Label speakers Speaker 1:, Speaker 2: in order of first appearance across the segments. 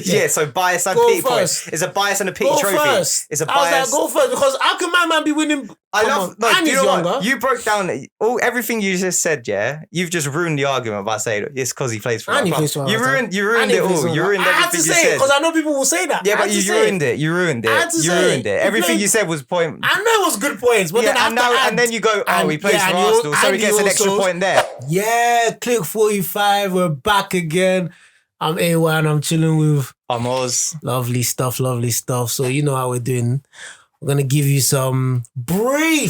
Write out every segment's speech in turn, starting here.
Speaker 1: Yeah, so bias and pity points. It's a bias and a pity trophy.
Speaker 2: First.
Speaker 1: It's a
Speaker 2: I was
Speaker 1: bias.
Speaker 2: like, go first, because how can my man be winning?
Speaker 1: No,
Speaker 2: and
Speaker 1: you
Speaker 2: he's
Speaker 1: know
Speaker 2: younger.
Speaker 1: what? You broke down everything you just said, yeah? You've just ruined the argument by saying it's because he plays for our club. You ruined it all. You ruined everything you said.
Speaker 2: I had to say it because I know people will say that.
Speaker 1: Yeah, but you ruined it. You ruined it. Everything you said was point.
Speaker 2: I know it was good points, but then
Speaker 1: and then you go, he plays for Arsenal, so he gets an extra point there.
Speaker 2: Yeah, Clique 45, we're back again. I'm A1, I'm chilling with
Speaker 1: Oz.
Speaker 2: Lovely stuff. So you know how we're doing. We're going to give you some very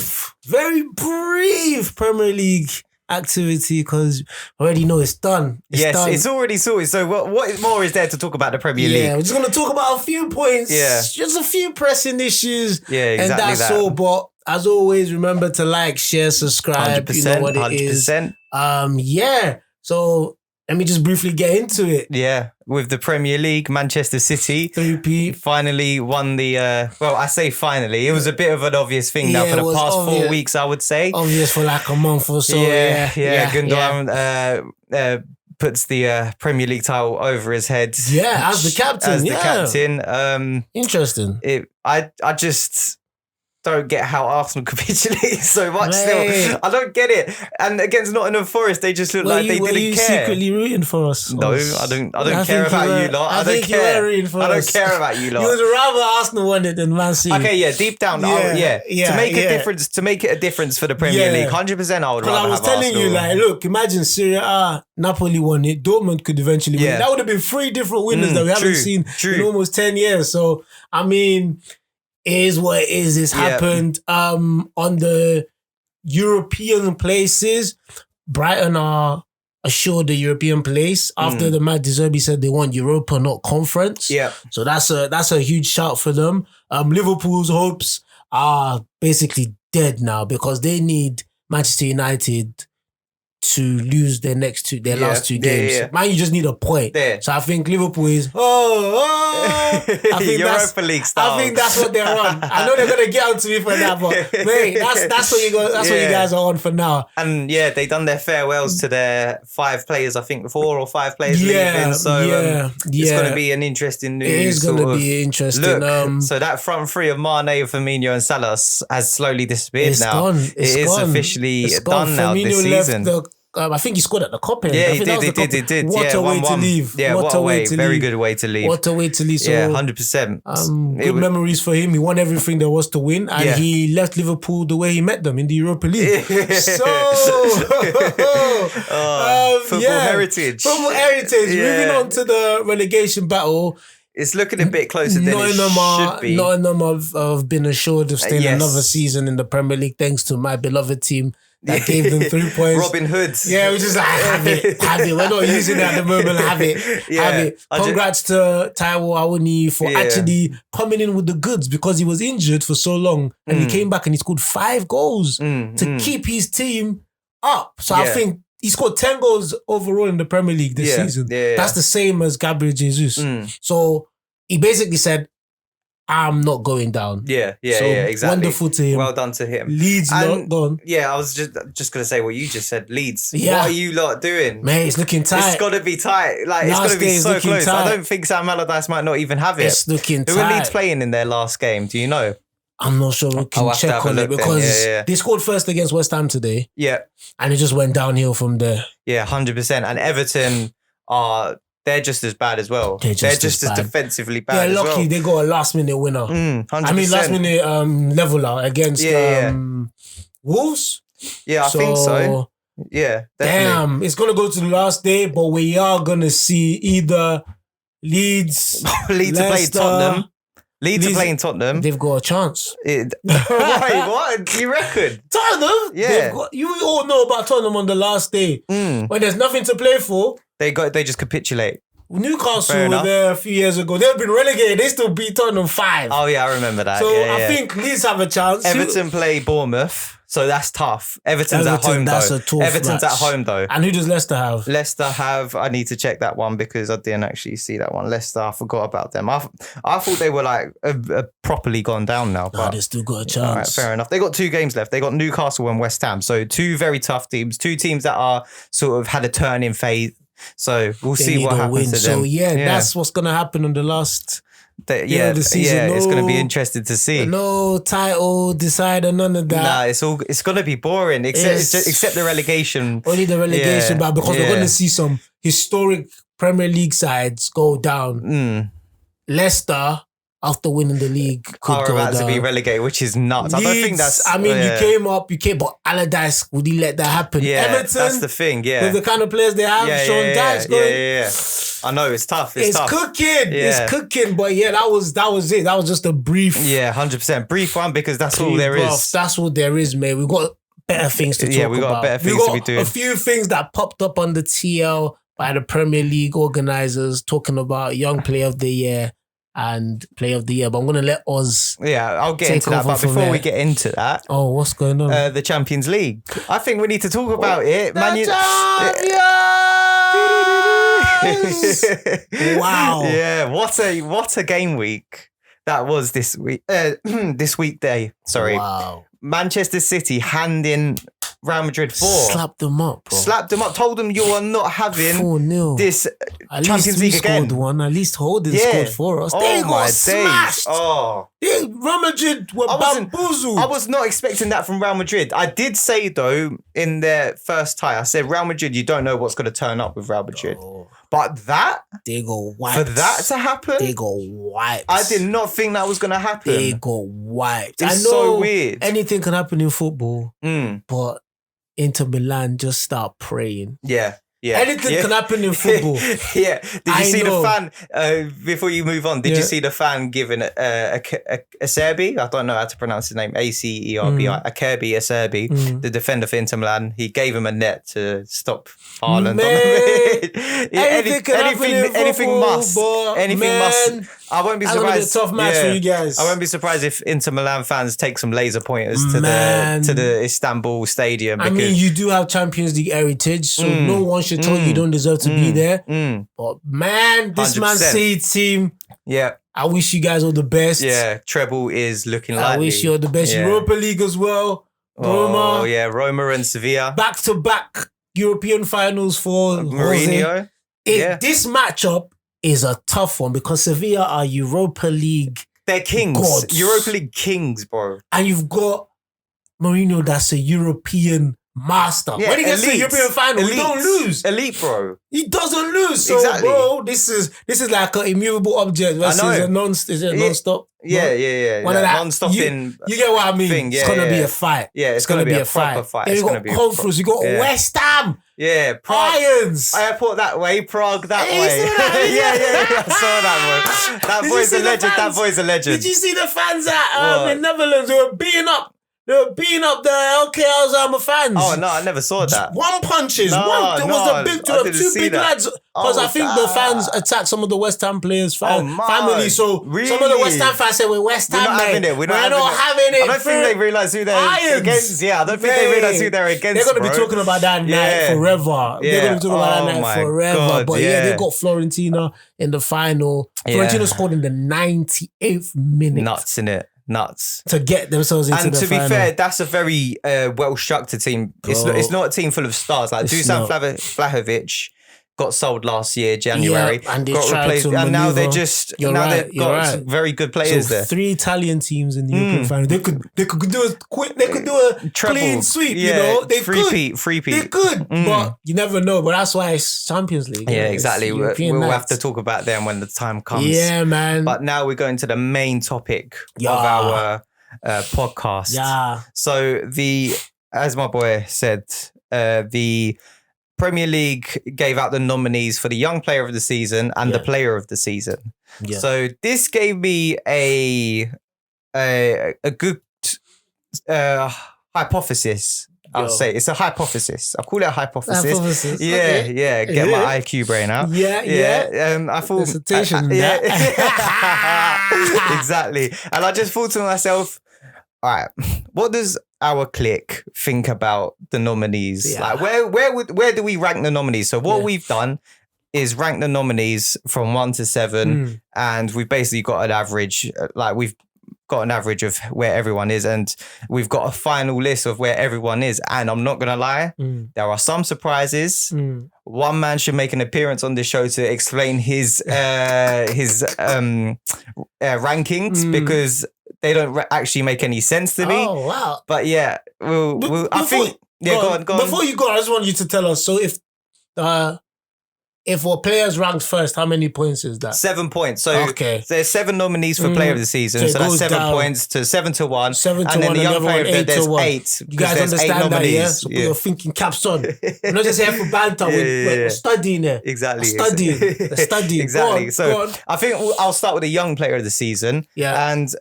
Speaker 2: brief Premier League activity because I already know it's done.
Speaker 1: It's already sorted. So what more is there to talk about the Premier League?
Speaker 2: Yeah, we're just going to talk about a few points.
Speaker 1: Yeah.
Speaker 2: Just a few pressing issues.
Speaker 1: Yeah, exactly.
Speaker 2: And that's all. But as always, remember to like, share, subscribe.
Speaker 1: 100%,
Speaker 2: you know what it
Speaker 1: 100%.
Speaker 2: is. Yeah. So let me just briefly get into it.
Speaker 1: Yeah, with the Premier League, Manchester City
Speaker 2: 3P
Speaker 1: finally won the. I say finally. It was a bit of an obvious thing now for the past 4 weeks, I would say.
Speaker 2: Obvious for like a month or so.
Speaker 1: Gundogan puts the Premier League title over his head.
Speaker 2: Yeah, as the captain. Interesting.
Speaker 1: I just don't get how Arsenal capitulate so much still. I don't get it. And against Nottingham Forest, they just look like they didn't care. Were you
Speaker 2: secretly rooting for us?
Speaker 1: No, I don't care about you lot. I don't care. I don't care about you lot.
Speaker 2: You would rather Arsenal won it than Man City.
Speaker 1: Okay, yeah, deep down, to make it a difference for the Premier League, 100% I would rather have Arsenal.
Speaker 2: I was telling you, like, look, imagine Serie A, Napoli won it, Dortmund could eventually win it. That would have been 3 different winners that we haven't seen in almost 10 years. So, I mean, it is what it is. It's happened. On the European places, Brighton are assured the European place after the Matt De Zerbi said they want Europa, not conference.
Speaker 1: Yeah.
Speaker 2: So that's a huge shout for them. Liverpool's hopes are basically dead now because they need Manchester United to lose their last 2 games.
Speaker 1: Yeah.
Speaker 2: Man, you just need a point.
Speaker 1: There.
Speaker 2: So I think Liverpool is I think
Speaker 1: Europa League style.
Speaker 2: I think that's what they're on. I know they're gonna get onto me for that, but mate, that's what you what you guys are on for now.
Speaker 1: And they done their farewells to their 5 players. I think 4 or 5 players leaving. So it's gonna be an interesting news.
Speaker 2: It is gonna be interesting.
Speaker 1: Look, so that front three of Mane, Firmino, and Salah has slowly disappeared now. It is officially done now this season.
Speaker 2: I think he scored at the Cop End.
Speaker 1: Yeah, he did.
Speaker 2: What a way to leave.
Speaker 1: Yeah, what a way. Very good way to leave.
Speaker 2: What a way to leave. So,
Speaker 1: 100%.
Speaker 2: Good memories for him. He won everything there was to win, and he left Liverpool the way he met them in the Europa League.
Speaker 1: Football heritage.
Speaker 2: Football heritage. Moving on to the relegation battle.
Speaker 1: It's looking a bit closer than it should be.
Speaker 2: Nottingham have been assured of staying another season in the Premier League thanks to my beloved team that gave them 3 points.
Speaker 1: Robin Hood.
Speaker 2: Yeah, we just like, have it. We're not using it at the moment. Have it. Congrats to Taiwo Awoniyi for actually coming in with the goods because he was injured for so long and he came back and he scored 5 goals to keep his team up. So I think he scored 10 goals overall in the Premier League this season. That's the same as Gabriel Jesus. So he basically said, I'm not going down.
Speaker 1: Yeah, exactly.
Speaker 2: Wonderful to him.
Speaker 1: Well done to him.
Speaker 2: Leeds not gone.
Speaker 1: Yeah, I was just going to say what you just said. Leeds.
Speaker 2: Yeah.
Speaker 1: What are you lot doing?
Speaker 2: Mate, it's looking tight.
Speaker 1: It's got to be tight. Like, it's got to be so close.
Speaker 2: Tight.
Speaker 1: I don't think Sam Allardyce might not even have it.
Speaker 2: It's looking tight.
Speaker 1: Who are Leeds playing in their last game? Do you know?
Speaker 2: I'm not sure. We can check on it because they scored first against West Ham today.
Speaker 1: Yeah.
Speaker 2: And it just went downhill from there.
Speaker 1: Yeah, 100%. And Everton they're just as bad as well. They're just as defensively bad as well.
Speaker 2: Lucky they got a last minute winner.
Speaker 1: 100%.
Speaker 2: I mean, last minute leveler against Wolves.
Speaker 1: Yeah, I think so. Yeah, definitely.
Speaker 2: Damn, it's going to go to the last day, but we are going to see either Leeds
Speaker 1: are playing Tottenham. Leeds are playing Tottenham.
Speaker 2: They've got a chance.
Speaker 1: Wait, what? Do you reckon?
Speaker 2: Tottenham?
Speaker 1: Yeah.
Speaker 2: You all know about Tottenham on the last day. When there's nothing to play for.
Speaker 1: They just capitulate.
Speaker 2: Newcastle were there a few years ago. They've been relegated. They still beat Tottenham 5.
Speaker 1: Oh, yeah, I remember that.
Speaker 2: So I think Leeds have a chance.
Speaker 1: Everton play Bournemouth, so that's tough. Everton's at home,
Speaker 2: that's
Speaker 1: though.
Speaker 2: A tough
Speaker 1: Everton's
Speaker 2: match.
Speaker 1: at home, though.
Speaker 2: And who does Leicester have?
Speaker 1: Leicester have... I need to check that one because I didn't actually see that one. Leicester, I forgot about them. I thought they were like properly gone down now. But
Speaker 2: they still got a chance.
Speaker 1: All right, fair enough. They got 2 games left. They got Newcastle and West Ham. So 2 very tough teams. 2 teams that are sort of had a turning phase So we'll
Speaker 2: They
Speaker 1: see
Speaker 2: need
Speaker 1: what
Speaker 2: a
Speaker 1: happens
Speaker 2: win.
Speaker 1: to them.
Speaker 2: So that's what's gonna happen on the last.
Speaker 1: The
Speaker 2: the season.
Speaker 1: it's going to be interesting to see.
Speaker 2: No title decider, none of that.
Speaker 1: Nah, it's going to be boring except the relegation.
Speaker 2: Only the relegation, but because we're going to see some historic Premier League sides go down. Leicester, after winning the league,
Speaker 1: are about to be relegated, which is nuts.
Speaker 2: Leeds,
Speaker 1: I don't think that's.
Speaker 2: I mean, you came, but Allardyce, would he let that happen?
Speaker 1: Yeah,
Speaker 2: Everton,
Speaker 1: that's the thing. Yeah,
Speaker 2: with the kind of players they have, Sean Dyche going.
Speaker 1: Yeah. I know it's tough. It's tough.
Speaker 2: Cooking. Yeah. It's cooking. But that was it. That was just a brief.
Speaker 1: Yeah, 100% brief one because that's all there is.
Speaker 2: That's all there is, mate. We've got better things to talk about.
Speaker 1: Yeah, we got better things to be doing.
Speaker 2: A few things that popped up on the TL by the Premier League organisers talking about Young Player of the Year and Player of the Year. But I'm going to let Oz.
Speaker 1: Yeah, I'll get into that. But before we get into that.
Speaker 2: Oh, what's going on?
Speaker 1: The Champions League. I think we need to talk about it.
Speaker 2: Wow.
Speaker 1: Yeah, what a game week that was this week. This weekday. Sorry.
Speaker 2: Wow.
Speaker 1: Manchester City handing Real Madrid 4.
Speaker 2: Slapped them up, bro.
Speaker 1: Slapped them up. Told them you are not having
Speaker 2: 4-0.
Speaker 1: this
Speaker 2: At
Speaker 1: Champions League again.
Speaker 2: Scored one. At least Holding scored for us. They got smashed.
Speaker 1: Oh.
Speaker 2: Real Madrid were bamboozled.
Speaker 1: I was not expecting that from Real Madrid. I did say, though, in their first tie, I said, Real Madrid, you don't know what's going to turn up with Real Madrid. Oh. But
Speaker 2: they go wiped.
Speaker 1: For that to happen?
Speaker 2: They go wiped.
Speaker 1: I did not think that was going to happen.
Speaker 2: They go wiped.
Speaker 1: It's so weird.
Speaker 2: Anything can happen in football, but Inter Milan just start praying.
Speaker 1: Yeah.
Speaker 2: Anything can happen in football.
Speaker 1: Yeah. Did you see the fan, before you move on, did you see the fan giving Acerbi? I don't know how to pronounce his name. Acerbi. Acerbi Acerbi, the defender for Inter Milan. He gave him a net to stop Haaland. Anything must. I won't be surprised.
Speaker 2: It's gonna be a tough match for you guys.
Speaker 1: I won't be surprised if Inter Milan fans take some laser pointers to the Istanbul stadium.
Speaker 2: I mean, you do have Champions League heritage, so no one should tell you don't deserve to be there. But man, this 100%. Man City team.
Speaker 1: Yeah.
Speaker 2: I wish you guys all the best.
Speaker 1: Yeah, treble is looking likely.
Speaker 2: I wish you all the best. Yeah. Europa League as well. Roma.
Speaker 1: Oh, yeah, Roma and Sevilla.
Speaker 2: Back-to-back European finals for
Speaker 1: Mourinho.
Speaker 2: This matchup is a tough one because Sevilla are Europa League.
Speaker 1: They're kings.
Speaker 2: Gods.
Speaker 1: Europa League kings, bro.
Speaker 2: And you've got Mourinho that's a European master.
Speaker 1: Yeah,
Speaker 2: when he gets to the European final, he don't lose.
Speaker 1: Elite, bro.
Speaker 2: He doesn't lose. So, bro, this is like an immovable object versus a non-stop.
Speaker 1: Yeah.
Speaker 2: One of that,
Speaker 1: non-stop
Speaker 2: you get what I mean? It's going to be a fight.
Speaker 1: Yeah, it's going to be a fight.
Speaker 2: Then you got Conference, you got West Ham.
Speaker 1: Yeah,
Speaker 2: Prague.
Speaker 1: Airport that way, Prague that way. Yeah, I saw that one. That boy's a legend.
Speaker 2: Did you see the fans in Netherlands who were beating up? They were beating up the LK Alzheimer fans.
Speaker 1: Oh, no, I never saw that.
Speaker 2: One punches. There was two big lads. Because I think the fans attacked some of the West Ham players' family. So some of the West Ham fans said, we're West Ham,
Speaker 1: We're not having it. I don't think they realise who they're against. Yeah, I don't think they realise who they're against.
Speaker 2: They're going to be talking about that night forever. They're going to be talking about that night forever.
Speaker 1: God,
Speaker 2: but they got Fiorentina in the final. Fiorentina scored in the 98th minute.
Speaker 1: Nuts, innit? Nuts
Speaker 2: to get themselves into the final.
Speaker 1: And to be fair, that's a very well-structured team. It's not a team full of stars. Like Dusan Vlahovic got sold last year, January.
Speaker 2: Yeah, and
Speaker 1: got replaced, and now they're just they've got some very good players there.
Speaker 2: 3 Italian teams in the European final. They could do a clean sweep. You know, they could, but you never know. But that's why it's Champions League.
Speaker 1: Yeah, exactly. We'll have to talk about them when the time comes.
Speaker 2: Yeah, man.
Speaker 1: But now we're going to the main topic of our podcast.
Speaker 2: Yeah.
Speaker 1: So as my boy said, the Premier League gave out the nominees for the Young Player of the Season and the Player of the Season. Yeah. So this gave me a good hypothesis. I'll say it's a hypothesis. I'll call it a hypothesis. Yeah, yeah. Get my IQ brain out.
Speaker 2: Yeah.
Speaker 1: I thought exactly, and I just thought to myself, all right, what does our clique think about the nominees?
Speaker 2: Yeah.
Speaker 1: Like, where do we rank the nominees? So what we've done is rank the nominees from 1 to 7, and we've basically got an average. Like we've got an average of where everyone is, and we've got a final list of where everyone is. And I'm not gonna lie, there are some surprises. One man should make an appearance on this show to explain his rankings because they don't actually make any sense to me.
Speaker 2: Oh wow!
Speaker 1: But yeah, I think. Yeah, go on.
Speaker 2: Before you go, I just want you to tell us. So if our players ranked first, how many points is that?
Speaker 1: 7 points. So there's 7 nominees for player of the season. So that's 7 points to 7 to 1.
Speaker 2: 7 to
Speaker 1: and
Speaker 2: 1
Speaker 1: then the young player of the there's
Speaker 2: 1.
Speaker 1: 8.
Speaker 2: You guys understand that, yeah? So put your thinking caps on. We're not just here for banter. We're studying there.
Speaker 1: Exactly.
Speaker 2: Studying.
Speaker 1: Exactly.
Speaker 2: Go on.
Speaker 1: I think I'll start with the young player of the season and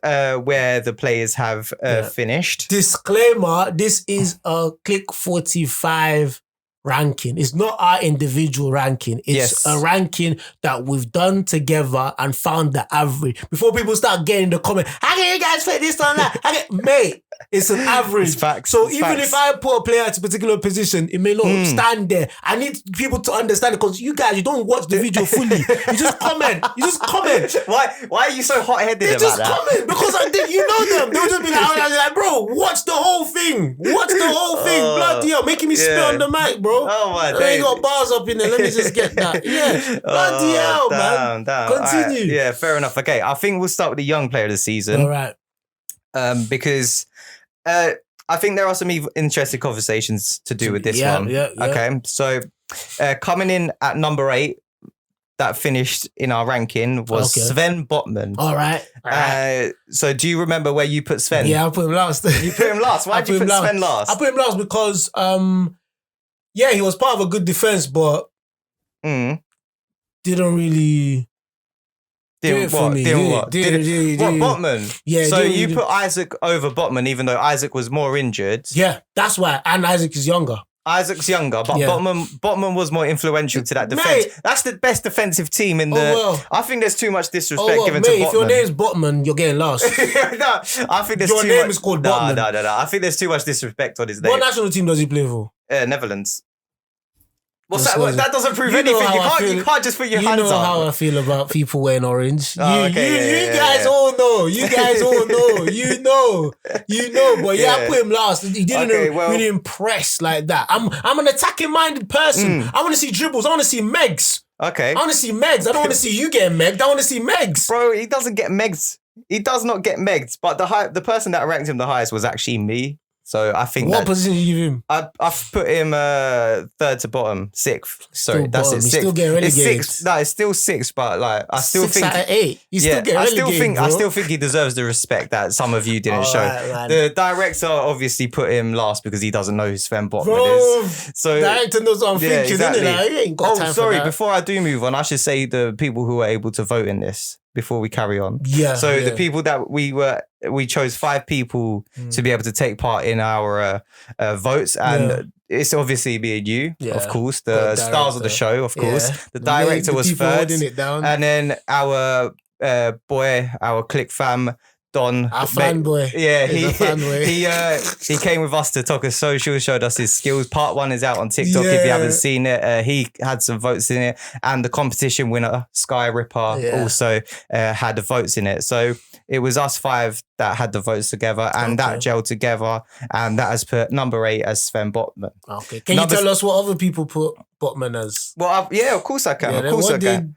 Speaker 1: where the players have finished.
Speaker 2: Disclaimer, this is a Clique 45 ranking. It's not our individual ranking. It's a ranking that we've done together and found the average. Before people start getting the comment, how can you guys fit this on that? Mate, it's an average.
Speaker 1: It's facts.
Speaker 2: So even if I put a player at a particular position, it may not stand there. I need people to understand it because you guys, you don't watch the video fully. You just comment.
Speaker 1: Why are you so hot-headed about that?
Speaker 2: Just comment because I think you know them. They'll just be like, bro, watch the whole thing. Bloody hell, making me spit on the mic, bro.
Speaker 1: Oh my
Speaker 2: I ain't got bars up in there. Let me just get that. Yeah. Bloody hell, man. Continue.
Speaker 1: Right. Yeah, fair enough. Okay, I think we'll start with the young player of the season.
Speaker 2: All right.
Speaker 1: Because I think there are some interesting conversations to do with this one.
Speaker 2: Yeah.
Speaker 1: Okay, so coming in at number 8, that finished in our ranking was Sven Botman.
Speaker 2: All right.
Speaker 1: So do you remember where you put Sven?
Speaker 2: Yeah, I put him last.
Speaker 1: You put him last? Why did you put Sven last?
Speaker 2: I put him last because, he was part of a good defense, but didn't really...
Speaker 1: Didn't what? Botman?
Speaker 2: Yeah.
Speaker 1: So you put Isaac over Botman, even though Isaac was more injured.
Speaker 2: Yeah, that's why. And Isaac is younger.
Speaker 1: Isaac's younger, but Botman was more influential to that defense.
Speaker 2: Mate,
Speaker 1: that's the best defensive team in the... I think there's too much disrespect given to Botman.
Speaker 2: If your name's Botman, you're getting lost.
Speaker 1: No, I think there's
Speaker 2: your name is called Botman.
Speaker 1: No. I think there's too much disrespect on his name.
Speaker 2: What national team does he play for?
Speaker 1: Netherlands. What's that? That doesn't prove anything. You can't just put your hands up.
Speaker 2: You know how I feel about people wearing orange.
Speaker 1: Oh,
Speaker 2: you guys all know. You guys all know. You know. But I put him last. He didn't really impress like that. I'm an attacking-minded person. I want to see dribbles. I want to see megs.
Speaker 1: Okay.
Speaker 2: I want to see megs. I don't want to see you getting megged. I want to see megs.
Speaker 1: Bro, he doesn't get megs. He does not get megs. But the person that ranked him the highest was actually me. So I think
Speaker 2: what position did you give him?
Speaker 1: I've put him 3rd to bottom, 6th. Sorry, that's it. 6th.
Speaker 2: Still get relegated.
Speaker 1: It's 6th. No, it's still 6th, but like I still
Speaker 2: 6
Speaker 1: think
Speaker 2: out of 8. You still get relegated.
Speaker 1: I still think he deserves the respect that some of you didn't show. Right, the director obviously put him last because he doesn't know who Sven Botman is. So
Speaker 2: director knows what I'm thinking,
Speaker 1: exactly.
Speaker 2: Isn't it? Like, he ain't got time for that.
Speaker 1: Before I do move on, I should say the people who were able to vote in this before we carry on. The people that we chose 5 people to be able to take part in our votes, and it's obviously me and you, of course, the stars of the show, of course. The director was 3rd, and then our our Clique fam, Don,
Speaker 2: our fanboy.
Speaker 1: Yeah, he came with us to Talk Social, showed us his skills. Part 1 is out on TikTok if you haven't seen it. He had some votes in it, and the competition winner, Sky Ripper, also had the votes in it. So it was us 5 that had the votes together, and that gelled together, and that has put number 8 as Sven Botman.
Speaker 2: Okay, can you tell us what other people put Botman as?
Speaker 1: Well, of course I can. Of course I can.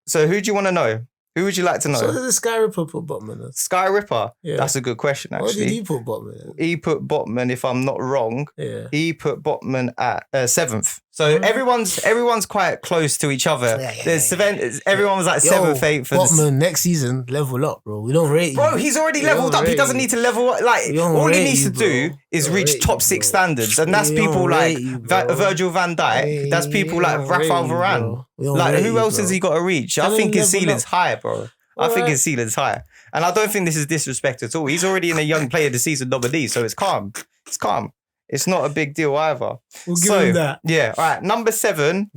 Speaker 1: So who do you want to know? Who would you like to know?
Speaker 2: So did the Sky Ripper put Botman as?
Speaker 1: Sky Ripper? Yeah. That's a good question, actually.
Speaker 2: What did he put Botman as?
Speaker 1: He put Botman, if I'm not wrong, he put Botman at 7th. So everyone's quite close to each other. Everyone was like 7th, 8th.
Speaker 2: Botman, next season, level up, bro. We don't rate you.
Speaker 1: Bro, he's already leveled up. He doesn't need to level up. Like, all he needs to do is reach top 6 standards. And that's people like Virgil van Dijk. That's people like Rafael Varane. Like, who else has he got to reach? I think his ceiling's high, bro. I think his ceiling's high. And I don't think this is disrespect at all. He's already in a young player of the season nominee, so it's calm. It's calm. It's not a big deal either.
Speaker 2: We'll give him that.
Speaker 1: Yeah. All right. Number 7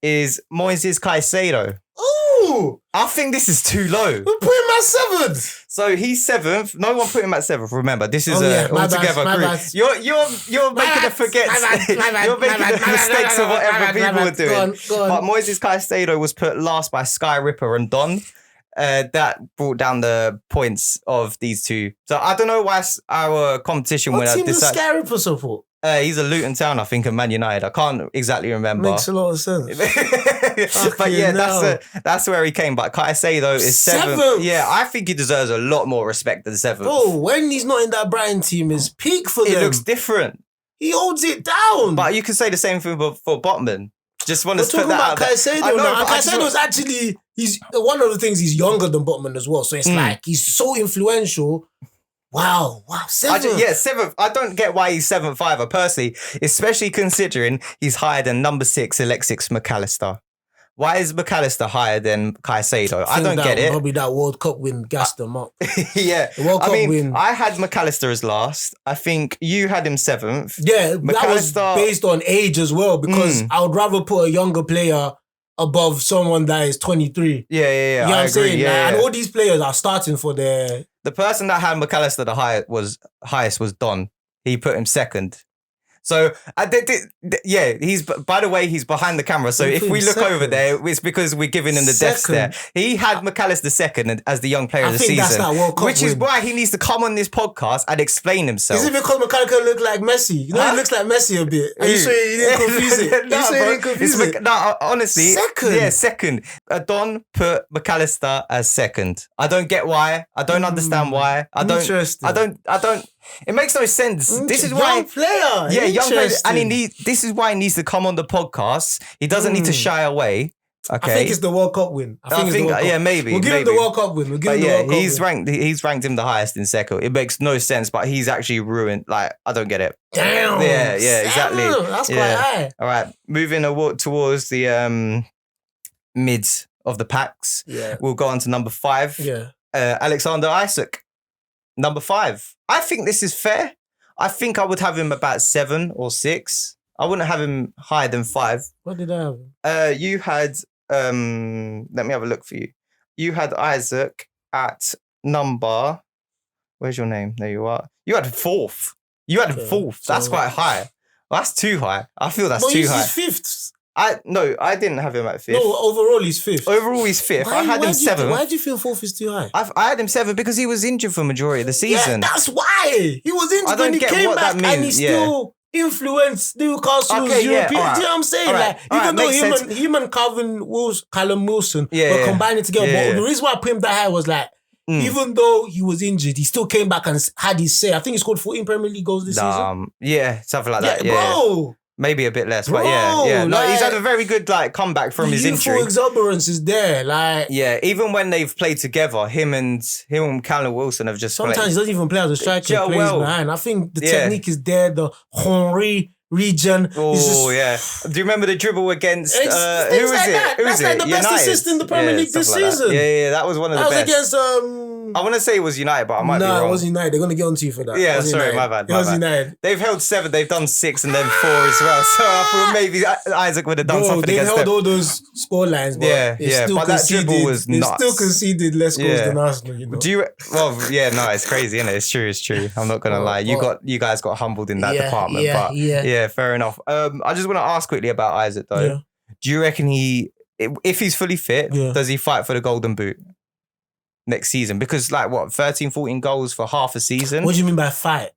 Speaker 1: is Moises Caicedo.
Speaker 2: Ooh!
Speaker 1: I think this is too low.
Speaker 2: We put him at 7th.
Speaker 1: So he's 7th. No one put him at 7th. Remember, this is altogether group. You're making a forget. You're making the mistakes of whatever people are doing. Go on. But Moises Caicedo was put last by Sky Ripper and Don. that brought down the points of these two. So I don't know why our competition
Speaker 2: What
Speaker 1: winner
Speaker 2: team does Scary for support?
Speaker 1: He's a Luton Town, I think, and Man United. I can't exactly remember.
Speaker 2: Makes a lot of sense.
Speaker 1: But yeah, that's where he came. But Caicedo is seventh. Yeah, I think he deserves a lot more respect than seventh.
Speaker 2: Bro, when he's not in that Brighton team, is peak for them.
Speaker 1: It looks different.
Speaker 2: He holds it down.
Speaker 1: But you can say the same thing for Botman. Just want to put that out.
Speaker 2: Caicedo now. Caicedo's actually, he's one of the things, he's younger than Botman as well. So it's like, he's so influential. Wow, seventh.
Speaker 1: Seventh. I don't get why he's 7th either, personally, especially considering he's higher than number 6, Alexis McAllister. Why is McAllister higher than Caicedo? I don't get it.
Speaker 2: Probably that World Cup win gassed them up.
Speaker 1: Yeah.
Speaker 2: The World Cup win.
Speaker 1: I had McAllister as last. I think you had him 7th.
Speaker 2: Yeah, that was based on age as well, because I would rather put a younger player above someone that is 23.
Speaker 1: Yeah.
Speaker 2: You know what I'm saying? And all these players are starting for their...
Speaker 1: The person that had McAllister the highest was Don. He put him 2nd. So he's, by the way, he's behind the camera. So if we look over there, it's because we're giving him the death stare. He had McAllister 2nd as the young player of the season,
Speaker 2: that's that World Cup
Speaker 1: which is why he needs to come on this podcast and explain himself.
Speaker 2: Is it because McAllister look like Messi? You know, he looks like Messi a bit. Are you sure you didn't confuse it?
Speaker 1: No, honestly,
Speaker 2: 2nd.
Speaker 1: Yeah, 2nd. Don put McAllister as 2nd. I don't get why. I don't understand why. I don't. It makes no sense. This is why
Speaker 2: young player.
Speaker 1: Yeah, young player, and this is why he needs to come on the podcast. He doesn't need to shy away. Okay,
Speaker 2: I think it's the World Cup win.
Speaker 1: Maybe
Speaker 2: we'll give him the World Cup win.
Speaker 1: He's ranked him the highest in second. It makes no sense, but he's actually ruined. Like, I don't get it.
Speaker 2: Damn.
Speaker 1: Yeah, exactly.
Speaker 2: That's quite high.
Speaker 1: All right, moving towards the mids of the packs.
Speaker 2: Yeah,
Speaker 1: we'll go on to number 5.
Speaker 2: Yeah,
Speaker 1: Alexander Isak, number 5. I think this is fair. I think I would have him about 7 or 6. I wouldn't have him higher than 5.
Speaker 2: What did I have?
Speaker 1: You had, let me have a look for you. You had Isaac at number, where's your name? There you are. You had 4th. You had 4th. That's quite high. Well, that's too high. I feel that's too high.
Speaker 2: He's 5th.
Speaker 1: I didn't have him at 5th.
Speaker 2: No, overall he's 5th.
Speaker 1: Overall he's 5th. I had him 7th.
Speaker 2: Why do you feel 4th is too high?
Speaker 1: I had him 7th because he was injured for majority of the season.
Speaker 2: Yeah, that's why. He was injured when he came back and he still influenced Newcastle's European.
Speaker 1: Right.
Speaker 2: Do you know what I'm saying?
Speaker 1: Right.
Speaker 2: Even though him and Callum Wilson were combining together. But the reason why I put him that high was like, even though he was injured, he still came back and had his say. I think he scored 14 Premier League goals this season.
Speaker 1: Yeah, something like that.
Speaker 2: Yeah, bro.
Speaker 1: Maybe a bit less, but yeah. No, he's had a very good comeback from his injury.
Speaker 2: The exuberance is there,
Speaker 1: even when they've played together, him and Callum Wilson have just
Speaker 2: sometimes he doesn't even play as a striker. He plays behind. I think the technique is there. The Henry region.
Speaker 1: Oh yeah. Do you remember the dribble against who was it? Who was
Speaker 2: it? That's the best assist in the Premier League this season.
Speaker 1: Yeah, that was one of the best.
Speaker 2: That was against
Speaker 1: I want to say it was United, but I might be wrong.
Speaker 2: No, it was United. They're going to get onto you for that.
Speaker 1: Yeah, sorry, my bad. It was United. They've held 7, they've done 6 and then 4 as well. So I thought maybe Isaac would have done something against them.
Speaker 2: They held all those score lines, but
Speaker 1: but that dribble was nuts.
Speaker 2: They still conceded less goals than Arsenal, you know.
Speaker 1: It's crazy, isn't it? It's true. I'm not going to lie. You guys got humbled in that department. Yeah, fair enough. I just want to ask quickly about Isaac though. Yeah. Do you reckon if he's fully fit, does he fight for the Golden Boot next season? Because 13, 14 goals for half a season.
Speaker 2: What do you mean by fight?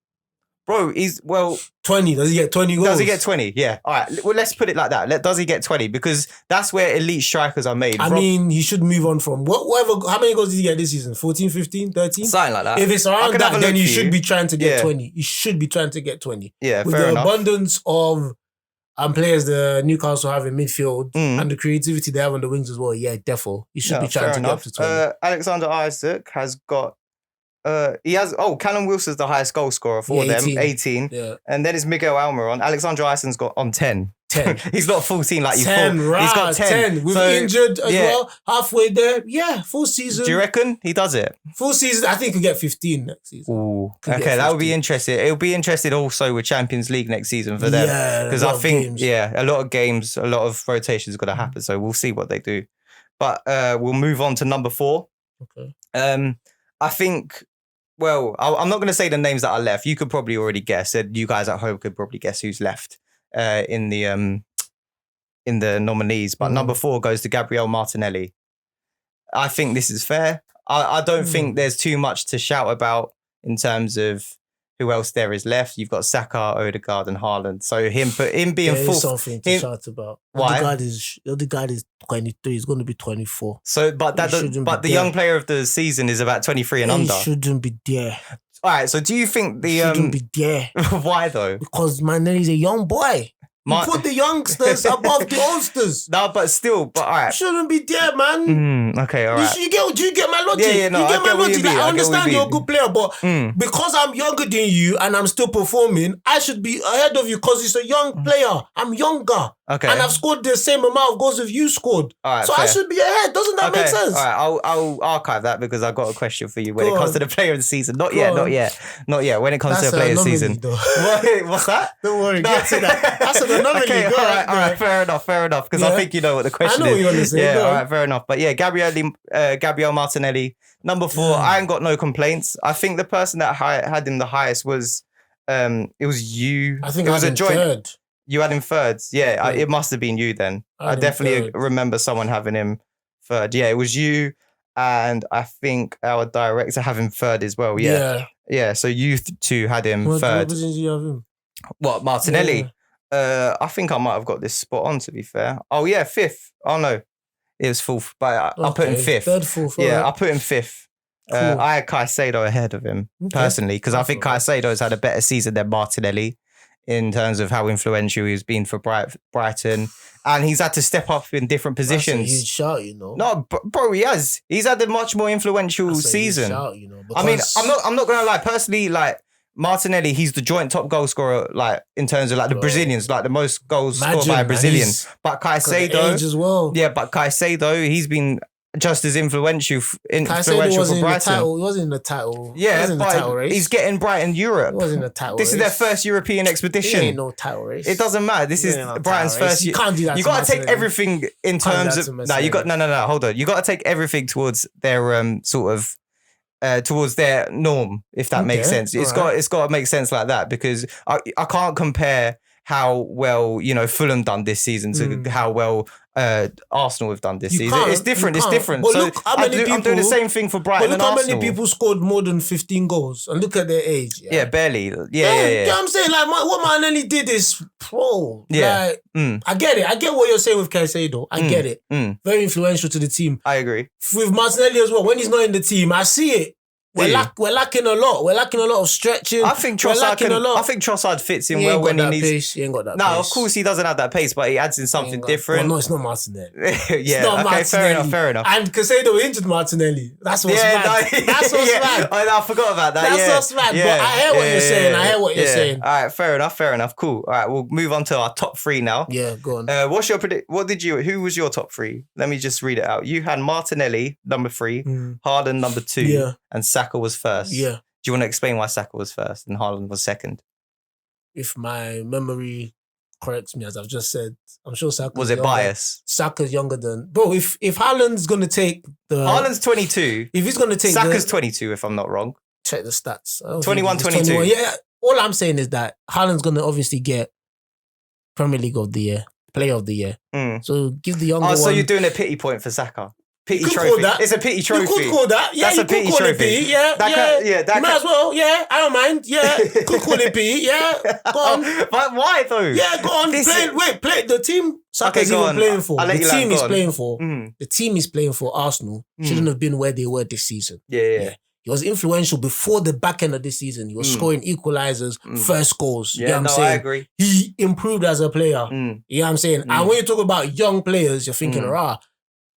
Speaker 1: Bro,
Speaker 2: 20. Does he get 20 goals?
Speaker 1: Does he get 20? Yeah. All right. Well, let's put it like that. Does he get 20? Because that's where elite strikers are made.
Speaker 2: I mean, he should move on from whatever. How many goals did he get this season? 14, 15, 13?
Speaker 1: Something like that.
Speaker 2: If it's around that, then you should be trying to get 20. You should be trying to get 20.
Speaker 1: Yeah,
Speaker 2: with
Speaker 1: fair enough.
Speaker 2: With the abundance of players the Newcastle have in midfield and the creativity they have on the wings as well. Yeah, defo. You should be trying to get up to 20.
Speaker 1: Alexander Isak has got Callum Wilson's the highest goal scorer for them, 18.
Speaker 2: Yeah.
Speaker 1: And then it's Miguel Almiron. Alexander Isak's got on 10.
Speaker 2: 10.
Speaker 1: He's not 14 like you
Speaker 2: 10,
Speaker 1: thought.
Speaker 2: Right,
Speaker 1: he's got 10.
Speaker 2: We've injured as well. Halfway there. Yeah, full season.
Speaker 1: Do you reckon he does it?
Speaker 2: Full season. I think he'll get 15 next season.
Speaker 1: Ooh. Okay, that would be interesting. It'll be interesting also with Champions League next season for them.
Speaker 2: Yeah,
Speaker 1: because I think, a lot of games, a lot of rotations got to happen. So we'll see what they do. But we'll move on to number 4.
Speaker 2: Okay.
Speaker 1: I think... Well, I'm not going to say the names that are left. You could probably already guess. You guys at home could probably guess who's left in the nominees. But number 4 goes to Gabriel Martinelli. I think this is fair. I don't think there's too much to shout about in terms of who else there is left. You've got Saka, Odegaard, and Haaland. So him being
Speaker 2: there
Speaker 1: fourth.
Speaker 2: is something to shout about.
Speaker 1: Why?
Speaker 2: The other guy is 23. He's going to be 24.
Speaker 1: So, but the young player of the season is about 23 and under.
Speaker 2: He shouldn't be there.
Speaker 1: All right. So, do you think the
Speaker 2: shouldn't be there?
Speaker 1: Why though?
Speaker 2: Because Manelli's a young boy. You put the youngsters above the oldsters.
Speaker 1: No, but still, all right.
Speaker 2: You shouldn't be there, man.
Speaker 1: Okay, all right.
Speaker 2: Do you get my logic?
Speaker 1: Yeah, no,
Speaker 2: you get my logic. Like, I understand you're a good player, but because I'm younger than you and I'm still performing, I should be ahead of you because it's a young player. I'm younger.
Speaker 1: Okay.
Speaker 2: And I've scored the same amount of goals as you scored.
Speaker 1: All right,
Speaker 2: so
Speaker 1: fair.
Speaker 2: I should be ahead. Doesn't that make sense?
Speaker 1: All right, I'll archive that because I've got a question for you when it comes to the player of the season. Not yet. When it comes to the player of the season. What's that?
Speaker 2: Don't worry. Get to that. That's an anomaly.
Speaker 1: Okay, all right. Fair enough. Because I think you know what the question is.
Speaker 2: I know what you want to say.
Speaker 1: Yeah, all right, fair enough. But yeah, Gabriel Martinelli, number 4. I ain't got no complaints. I think the person that had him the highest was, it was you.
Speaker 2: I think
Speaker 1: it was
Speaker 2: a joint. Third.
Speaker 1: You had him third. Yeah, it must have been you then. I definitely remember someone having him third. Yeah, it was you. And I think our director have him third as well. Yeah. So you two had him third.
Speaker 2: What did you have him?
Speaker 1: What, Martinelli? Yeah. I think I might have got this spot on, to be fair. Oh, yeah, 5th. Oh, no. It was 4th. But I put him 5th.
Speaker 2: Third, 4th.
Speaker 1: Yeah,
Speaker 2: right.
Speaker 1: I put him 5th. Cool. I had Caicedo ahead of him, personally, because I think Caicedo's had a better season than Martinelli in terms of how influential he's been for Brighton. And he's had to step up in different positions.
Speaker 2: That's a huge shout, you know.
Speaker 1: No, bro, he has. He's had a much more influential season.
Speaker 2: Shout, you know,
Speaker 1: I mean, I'm not gonna lie. Personally, like Martinelli, he's the joint top goal scorer, like in terms of like the Brazilians, like the most goals scored by a Brazilian. But Caicedo,
Speaker 2: as well.
Speaker 1: Yeah, but Caicedo, he's been just as influential for Brighton.
Speaker 2: He wasn't in the title.
Speaker 1: Yeah,
Speaker 2: he wasn't in the title race.
Speaker 1: He's getting Brighton Europe.
Speaker 2: He wasn't in the title race.
Speaker 1: This is their first European expedition.
Speaker 2: He ain't no title race.
Speaker 1: It doesn't matter. This is Brighton's first.
Speaker 2: You can't do that.
Speaker 1: You got to take everything in terms of. No, you got no. Hold on. You got to take everything towards their sort of. Towards their norm, if that makes sense. It's got to make sense like that because I can't compare how well Fulham done this season to how well Arsenal have done this season. It's different. It's different.
Speaker 2: But
Speaker 1: so
Speaker 2: look how many people,
Speaker 1: I'm doing the same thing for Brighton and Arsenal.
Speaker 2: Look how many people scored more than 15 goals and look at their age.
Speaker 1: Yeah, barely. Yeah.
Speaker 2: You know what I'm saying? Like what Martinelli did is pro. Yeah. Like, I get it. I get what you're saying with Caicedo. I get it. Very influential to the team.
Speaker 1: I agree.
Speaker 2: With Martinelli as well. When he's not in the team, I see it. We're lacking a lot. We're lacking a lot of stretching.
Speaker 1: I think Trossard fits in well when he needs.
Speaker 2: Pace. He ain't got that
Speaker 1: no,
Speaker 2: pace.
Speaker 1: Of course he doesn't have that pace, but he adds in something different.
Speaker 2: Well, no, it's not Martinelli.
Speaker 1: Martinelli. Fair enough.
Speaker 2: And Caicedo injured Martinelli. That's what's mad. That's what's mad.
Speaker 1: I forgot about that.
Speaker 2: That's what's mad. But I hear what you're saying. I hear what you're saying.
Speaker 1: All right, fair enough. Cool. All right, we'll move on to our top 3 now.
Speaker 2: Yeah, go on.
Speaker 1: What's your who was your top 3? Let me just read it out. You had Martinelli, number 3, Haaland, number 2, and Saka was first.
Speaker 2: Yeah.
Speaker 1: Do you want to explain why Saka was first and Haaland was second?
Speaker 2: If my memory corrects me, as I've just said, I'm sure Saka
Speaker 1: was it
Speaker 2: younger.
Speaker 1: Bias?
Speaker 2: Saka's younger than... Bro, if Haaland's going to take the...
Speaker 1: Haaland's 22.
Speaker 2: If he's going to take
Speaker 1: Saka's 22, if I'm not wrong.
Speaker 2: Check the stats.
Speaker 1: 21, 22.
Speaker 2: Yeah, all I'm saying is that Haaland's going to obviously get Premier League of the Year, Player of the Year. So give the younger one...
Speaker 1: so you're doing a pity point for Saka? Pity trophy. It's a pity trophy.
Speaker 2: You could call that. Yeah,
Speaker 1: that's
Speaker 2: you
Speaker 1: a pity
Speaker 2: could call
Speaker 1: trophy.
Speaker 2: it pity. Yeah. You might as well. Yeah, I don't mind. Yeah, could call it pity. Yeah, go on.
Speaker 1: But why though?
Speaker 2: Yeah, go on. Play the team. Saka's even playing for. The team he's playing for. The team he's playing for, Arsenal, shouldn't have been where they were this season.
Speaker 1: Yeah.
Speaker 2: He was influential before the back end of this season. He was scoring equalizers, first goals.
Speaker 1: Yeah,
Speaker 2: you know what I'm saying?
Speaker 1: I agree.
Speaker 2: He improved as a player. You know what I'm saying? And when you talk about young players, you're thinking,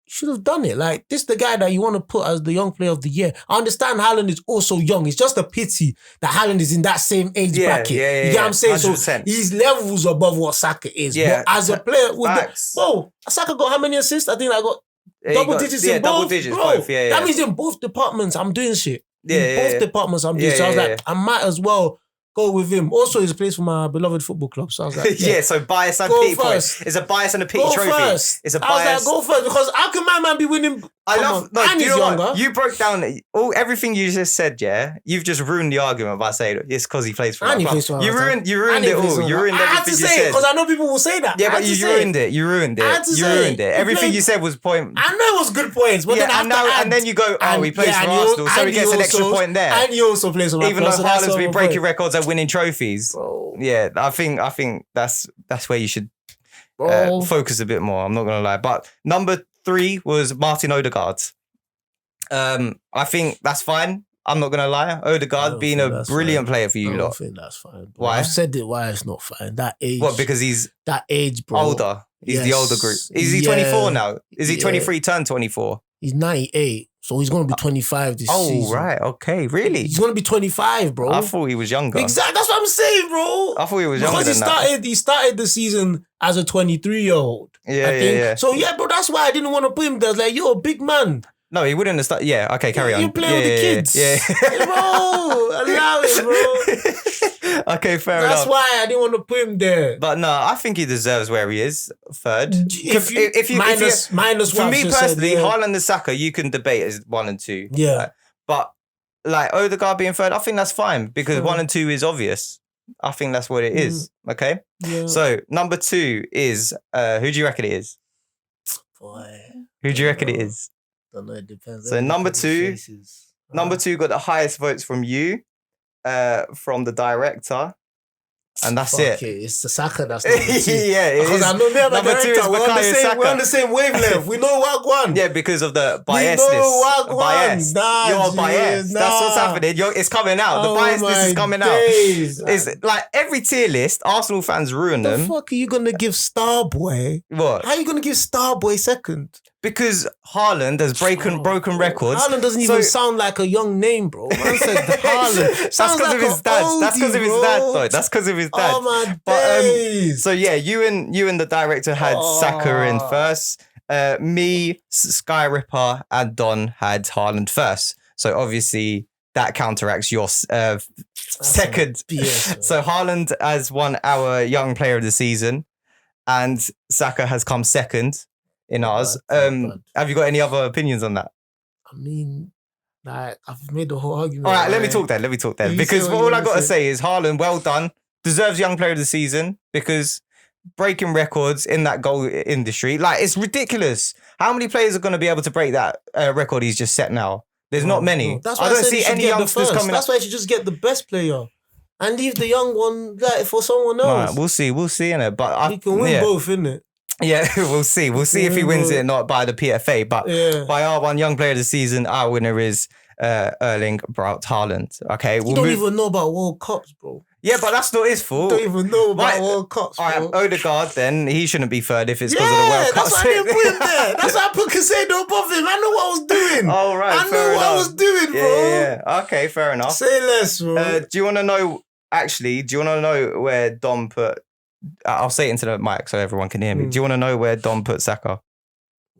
Speaker 2: should have done it. Like, this is the guy that you want to put as the young player of the year. I understand Haaland is also young. It's just a pity that Haaland is in that same age bracket. You know what I'm saying? 100%. So he's levels above what Saka is.
Speaker 1: Yeah.
Speaker 2: But as a player, Saka got how many assists? I think I got double digits in both.
Speaker 1: Double digits, both.
Speaker 2: That means in both departments, I'm doing shit. In both departments, I'm doing shit. So I was like, I might as well go with him. Also, he's plays for my beloved football club. So I was like,
Speaker 1: so bias and pity point. It's a bias and a pity trophy.
Speaker 2: First.
Speaker 1: It's a bias.
Speaker 2: I was like, go first. Because how can my man be winning
Speaker 1: I love. No,
Speaker 2: and
Speaker 1: do you
Speaker 2: he's
Speaker 1: know
Speaker 2: younger.
Speaker 1: what? You broke down everything you just said. Yeah, you've just ruined the argument by saying it's because he plays for.
Speaker 2: And he plays for.
Speaker 1: You ruined it all. You ruined everything you said.
Speaker 2: I had to say it because I know people will say that.
Speaker 1: Yeah, but you ruined it. You ruined it. Everything you said was point.
Speaker 2: I know it was good points, but
Speaker 1: and then you go, he plays for Arsenal, so he gets an extra point there.
Speaker 2: And he also plays for
Speaker 1: Even though Haaland's been breaking records and winning trophies.
Speaker 2: Bro.
Speaker 1: Yeah, I think that's where you should focus a bit more. I'm not gonna lie, but number 3 was Martin Odegaard. I think that's fine. I'm not gonna lie. Odegaard being a brilliant player for you lot.
Speaker 2: I don't think that's fine. Bro.
Speaker 1: Why?
Speaker 2: I've said it. Why it's not fine? That age.
Speaker 1: What? Because he's
Speaker 2: that age, bro.
Speaker 1: Older. He's the older group. Is he 24 now? Is he 23? Turned 24.
Speaker 2: He's 98, so he's gonna be 25 this season. Oh
Speaker 1: right, okay, really?
Speaker 2: He's gonna be 25, bro.
Speaker 1: I thought he was younger.
Speaker 2: Exactly. That's what I'm saying, bro.
Speaker 1: I thought he was younger
Speaker 2: because
Speaker 1: than that.
Speaker 2: He started the season as a 23-year-old. Yeah. So yeah, bro. That's why I didn't want to put him there. Like, you're a big man.
Speaker 1: No, he wouldn't have started. Yeah, okay, carry on.
Speaker 2: You play with the kids.
Speaker 1: Yeah.
Speaker 2: Bro, allow it, bro.
Speaker 1: Okay, fair enough.
Speaker 2: That's why I didn't want to put him there.
Speaker 1: But no, I think he deserves where he is, 3rd.
Speaker 2: Minus
Speaker 1: for
Speaker 2: what
Speaker 1: me personally,
Speaker 2: said,
Speaker 1: Haaland and Saka, you can debate as 1 and 2.
Speaker 2: Yeah.
Speaker 1: But like Odegaard being 3rd, I think that's fine because 1 and 2 is obvious. I think that's what it is. Okay?
Speaker 2: Yeah.
Speaker 1: So number 2 is, who do you reckon it is?
Speaker 2: Boy.
Speaker 1: Who do you reckon it is?
Speaker 2: Don't know, it depends.
Speaker 1: So number 2 got the highest votes from you, from the director, and that's it.
Speaker 2: It's the Saka that's number 2.
Speaker 1: Yeah,
Speaker 2: because I know me and my
Speaker 1: number 2 is
Speaker 2: director, we're on the same wavelength. We know what one.
Speaker 1: Yeah, because of the biasness.
Speaker 2: We know what one.
Speaker 1: Bias.
Speaker 2: Nah,
Speaker 1: you're biased.
Speaker 2: Nah.
Speaker 1: That's what's happening. It's coming out. The biasness is coming out. It's like every tier list, Arsenal fans ruin them.
Speaker 2: The fuck are you gonna give Starboy?
Speaker 1: What?
Speaker 2: How are you gonna give Starboy 2nd?
Speaker 1: Because Haaland has broken records.
Speaker 2: Haaland doesn't even sound like a young name, bro. Man said Haaland.
Speaker 1: That's because of his dad. That's because of his dad, though. That's because of his dad.
Speaker 2: Oh my days.
Speaker 1: So yeah, you and the director had Saka in 1st. Me, Sky Ripper, and Don had Haaland 1st. So obviously that counteracts your 2nd.
Speaker 2: BS,
Speaker 1: so Haaland has won our Young Player of the Season, and Saka has come 2nd. In ours. Have you got any other opinions on that?
Speaker 2: I mean, like, I've made the whole argument.
Speaker 1: All right, let me talk then. Because all I got to say is Haaland, well done. Deserves Young Player of the Season because breaking records in that goal industry. Like, it's ridiculous. How many players are going to be able to break that record he's just set now? There's not many.
Speaker 2: That's why
Speaker 1: I don't see any youngsters coming
Speaker 2: That's why you should just get the best player and leave the young one for someone else.
Speaker 1: Right, we'll see, innit? But
Speaker 2: he can win both, innit?
Speaker 1: Yeah, we'll see. We'll see if he wins it, not by the PFA, but by our one Young Player of the Season, our winner is Erling Braut Haaland. Okay,
Speaker 2: you don't even know about World Cups, bro.
Speaker 1: Yeah, but that's not his fault.
Speaker 2: You don't even know about World Cups, bro.
Speaker 1: All right, Odegaard, then he shouldn't be 3rd if it's because of the World Cup.
Speaker 2: That's why I didn't put him there. That's why I put Casado above him. I know what I was doing.
Speaker 1: Oh, right.
Speaker 2: I know what I was doing, bro.
Speaker 1: Yeah. Okay, fair enough.
Speaker 2: Say less, bro.
Speaker 1: Do you want to know? Actually, do you want to know where Dom put? I'll say it into the mic so everyone can hear me. Do you want to know where Dom put Saka?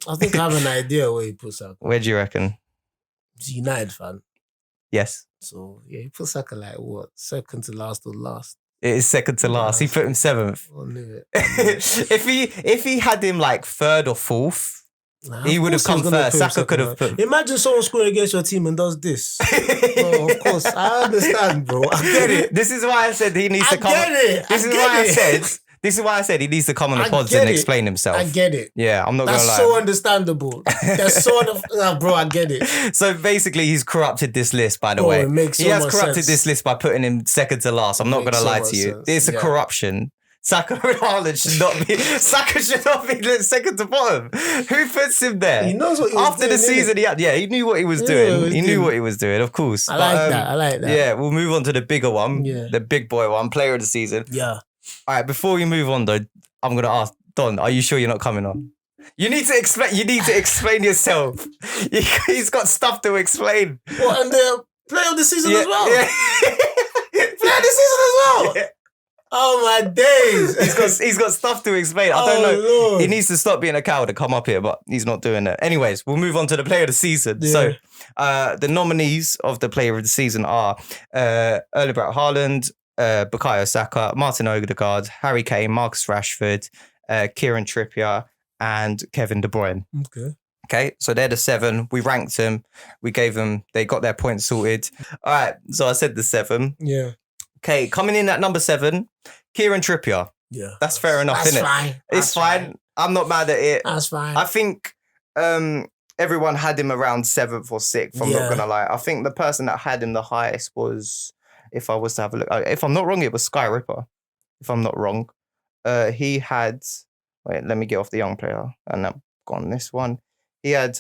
Speaker 2: I think I have an idea where he put Saka.
Speaker 1: Where do you reckon?
Speaker 2: He's a United fan.
Speaker 1: Yes.
Speaker 2: So, yeah, he put Saka like what? 2nd to last or last?
Speaker 1: It is 2nd to last. He put him 7th.
Speaker 2: I knew it.
Speaker 1: If he had him like 3rd or 4th, he would have come 1st. Saka could have put.
Speaker 2: Imagine someone scoring against your team and does this. No, of course, I understand, bro. I get it.
Speaker 1: This is why I said he needs to come. This is why I said he needs to come on the pods and explain himself.
Speaker 2: I get it.
Speaker 1: Yeah, I'm not gonna lie.
Speaker 2: That's so understandable. That's so bro, I get it.
Speaker 1: So basically, he's corrupted this list. By the way,
Speaker 2: it makes
Speaker 1: he has corrupted this list by putting him 2nd to last. I'm not gonna lie to you. It's a corruption. Saka and Haaland should not be. Saka should not be 2nd to bottom. Who puts him there?
Speaker 2: He knows what he was
Speaker 1: after
Speaker 2: doing,
Speaker 1: the season. He knew what he was doing. He knew what he was doing. Of course.
Speaker 2: I like that.
Speaker 1: Yeah, we'll move on to the bigger one.
Speaker 2: Yeah.
Speaker 1: The big boy one, Player of the Season.
Speaker 2: Yeah.
Speaker 1: All right. Before we move on, though, I'm gonna ask Don. Are you sure you're not coming on? You need to explain. You need to explain yourself. He's got stuff to explain.
Speaker 2: What, and the Player of the Season as well?
Speaker 1: Yeah.
Speaker 2: Player of the Season as well. Yeah. Oh my days!
Speaker 1: He's got stuff to explain. I don't know. Lord. He needs to stop being a coward and come up here, but he's not doing it. Anyways, we'll move on to the Player of the Season. Yeah. So, the nominees of the Player of the Season are Erling Braut Haaland, Bukayo Saka, Martin Odegaard, Harry Kane, Marcus Rashford, Kieran Trippier, and Kevin De Bruyne.
Speaker 2: Okay.
Speaker 1: Okay, so they're the 7. We ranked them. We gave them, they got their points sorted. All right, so I said the 7.
Speaker 2: Yeah.
Speaker 1: Okay, coming in at number 7, Kieran Trippier.
Speaker 2: Yeah.
Speaker 1: That's fair enough, isn't it?
Speaker 2: Fine.
Speaker 1: It's fine. I'm not mad at it.
Speaker 2: That's fine.
Speaker 1: I think everyone had him around 7th or 6th, I'm not going to lie. I think the person that had him the highest was, if I was to have a look, if I'm not wrong, it was Sky Ripper. If I'm not wrong. He had, wait, let me get off the young player. And I've gone this one. He had,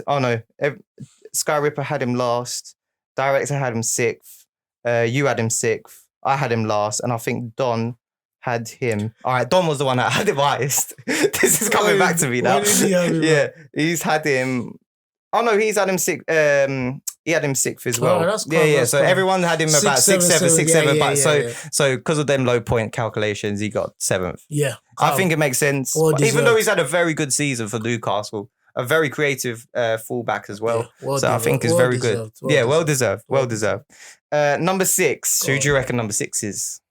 Speaker 1: Sky Ripper had him last. Director had him 6th. You had him 6th. I had him last. And I think Don had him. All right, Don was the one that had him highest. This is coming back to me now. He's had him. Oh, no, he's had him 6th. He had him 6th as well.
Speaker 2: That's cool,
Speaker 1: So everyone had him about 6, 7, 6, 7. So because of them low point calculations, he got 7th.
Speaker 2: Yeah.
Speaker 1: I think it makes sense. Even though he's had a very good season for Newcastle. A very creative fullback as well. So I think it's very good. Well deserved. Well deserved. Number 6. Who do you reckon number 6 is?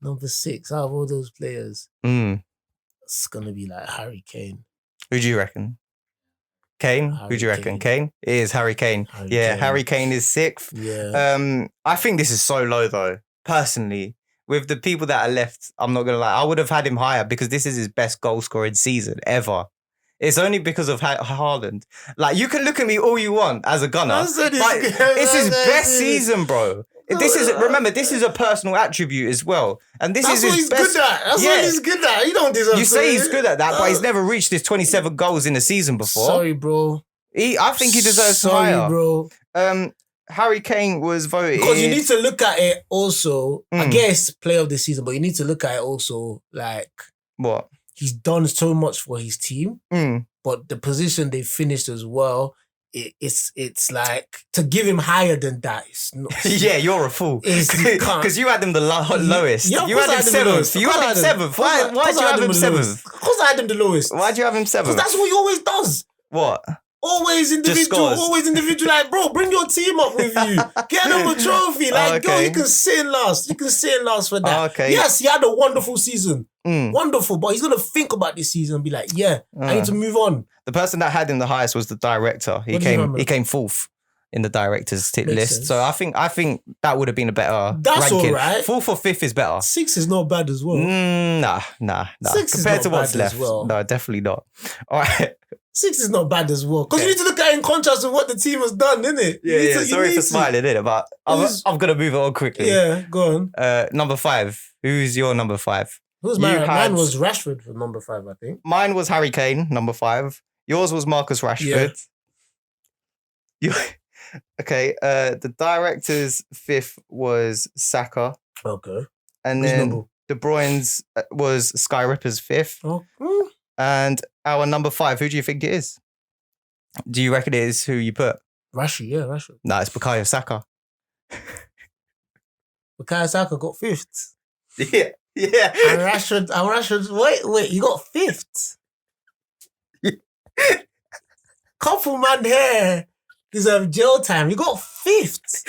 Speaker 2: Number 6 out of all those players. It's going to be like Harry Kane.
Speaker 1: Who do you reckon? Kane? Who do you reckon? Kane? It is Harry Kane. Harry Kane is 6th.
Speaker 2: Yeah.
Speaker 1: I think this is so low though, personally. With the people that are left, I'm not going to lie. I would have had him higher because this is his best goal scoring season ever. It's only because of Haaland. Like, you can look at me all you want as a gunner. It's his best season, bro. Remember, this is a personal attribute as well. And this is his best.
Speaker 2: That's what he's good at. He don't deserve.
Speaker 1: You say he's good at that, but he's never reached his 27 goals in a season before.
Speaker 2: Sorry, bro.
Speaker 1: I think he deserves higher.
Speaker 2: Sorry, bro.
Speaker 1: Harry Kane was voted.
Speaker 2: Because you need to look at it also. I guess player of the season, but you need to look at it also like
Speaker 1: what?
Speaker 2: He's done so much for his team, but the position they finished as well, it's like to give him higher than that. It's not,
Speaker 1: you're a fool. Because you had him the lowest.
Speaker 2: Yeah,
Speaker 1: you had him 7th. You had him 7th. Why did you have him 7th?
Speaker 2: Because I had him the lowest.
Speaker 1: Why do you have him 7th?
Speaker 2: Because that's what he always does.
Speaker 1: What?
Speaker 2: Always individual. Like, bro, bring your team up with you. Get them a trophy. Like, yo, you can sit in last. You can sit in last for that. Yes, he had a wonderful season. Wonderful, but he's going to think about this season and be like, I need to move on.
Speaker 1: The person that had him the highest was the director. He came 4th in the director's list. Sense. So I think that would have been a better
Speaker 2: That's
Speaker 1: ranking.
Speaker 2: All right.
Speaker 1: 4th or 5th is better.
Speaker 2: 6 is not bad as well.
Speaker 1: Nah.
Speaker 2: 6
Speaker 1: compared to what's left.
Speaker 2: Well.
Speaker 1: No, definitely not. All right.
Speaker 2: 6 is not bad as well. Because you need to look at it in contrast with what the team has done, innit?
Speaker 1: Yeah. Sorry for smiling, innit? But I'm going to move it on quickly.
Speaker 2: Yeah, go on.
Speaker 1: Number 5. Who's your number 5?
Speaker 2: Who's mine? Mine was Rashford for number 5, I think.
Speaker 1: Mine was Harry Kane, number 5. Yours was Marcus Rashford. Okay. The director's 5th was Saka.
Speaker 2: Okay.
Speaker 1: And then De Bruyne's was Sky Ripper's 5th.
Speaker 2: Okay.
Speaker 1: And our number 5, who do you think it is? Do you reckon it is who you put?
Speaker 2: Rashford.
Speaker 1: No, it's Bukayo Saka.
Speaker 2: Bukayo Saka got 5th.
Speaker 1: Yeah.
Speaker 2: And Rashford, wait, you got 5th? Couple man here deserve jail time. You got 5th.